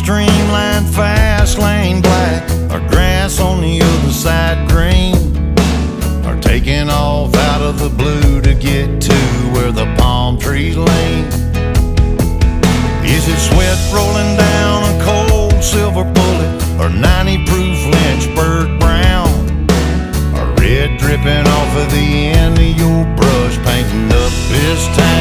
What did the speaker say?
streamlined fast lane black, or grass on the other side green, or taking off out of the blue to get to where the palm trees lean? Is it sweat rolling down a cold silver bullet, or 90 proof Lynchburg brown, or red dripping off of the end of your brush painting up this town?